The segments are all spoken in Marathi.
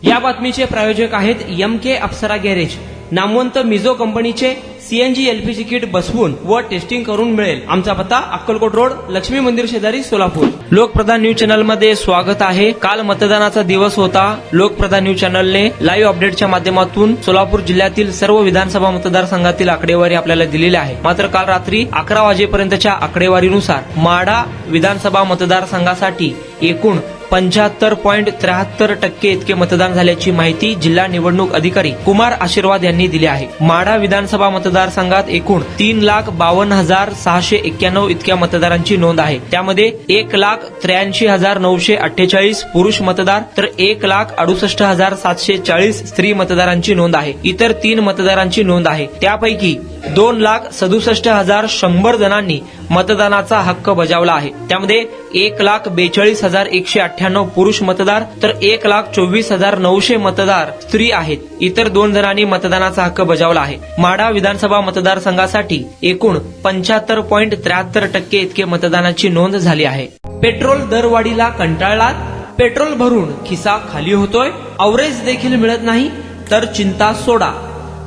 या बातमीचे प्रायोजक आहेत MK अप्सरा गॅरेज. नामवंत मिझो कंपनीचे CNG LPG किट बसवून व टेस्टिंग करून मिळेल. आमचा पत्ता अक्कलकोट रोड, लक्ष्मी मंदिर शेजारी, सोलापूर. लोकप्रधान न्यूज चॅनल मध्ये स्वागत आहे. काल मतदानाचा दिवस होता. लोकप्रधान न्यूज चॅनलने लाईव्ह अपडेटच्या माध्यमातून सोलापूर जिल्ह्यातील सर्व विधानसभा मतदारसंघातील आकडेवारी आपल्याला दिलेली आहे. मात्र काल रात्री 11 वाजेपर्यंतच्या आकडेवारीनुसार माढा विधानसभा मतदारसंघासाठी एकूण 75.73% इतके मतदान झाल्याची माहिती जिल्हा निवडणूक अधिकारी कुमार आशीर्वाद यांनी दिली आहे. माढा विधानसभा मतदारसंघात एकूण 3,52,691 इतक्या मतदारांची नोंद आहे. त्यामध्ये 1,83,948 पुरुष मतदार तर 1,68,740 स्त्री मतदारांची नोंद आहे. इतर 3 मतदारांची नोंद आहे. त्यापैकी 2,67,100 जणांनी मतदानाचा हक्क बजावला आहे. त्यामध्ये 1,42,198 पुरुष मतदार तर 1,24,900 मतदार स्त्री आहेत. इतर 2 जणांनी मतदानाचा हक्क बजावला आहे. माढा विधानसभा मतदारसंघासाठी एकूण 75.73% इतके मतदानाची नोंद झाली आहे. पेट्रोल दरवाढीला कंटाळलात? पेट्रोल भरून खिसा खाली होतोय? अवरेज देखील मिळत नाही? तर चिंता सोडा.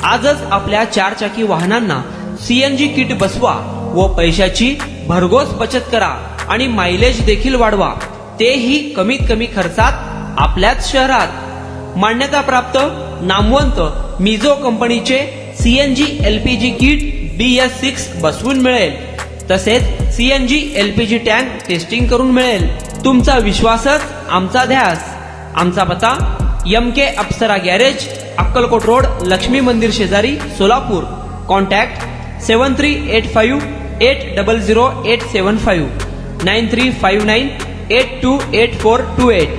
आजच आपल्या 4 चाकी वाहनांना CNG किट बसवा व पैशाची भरघोस बचत करा आणि मायलेज देखील वाढवा, तेही कमीत कमी खर्चात आपल्याच शहरात. मान्यताप्राप्त नामवंत मिझो कंपनीचे CNG LPG किट BS6 बसवून मिळेल. तसेच CNG LPG टँक टेस्टिंग करून मिळेल. तुमचा विश्वासच आमचा ध्यास. आमचा पत्ता MK अप्सरा गॅरेज, अक्कलकोट रोड, लक्ष्मी मंदिर शेजारी, सोलापूर. कॉन्टॅक्ट 7385800875 9359828428.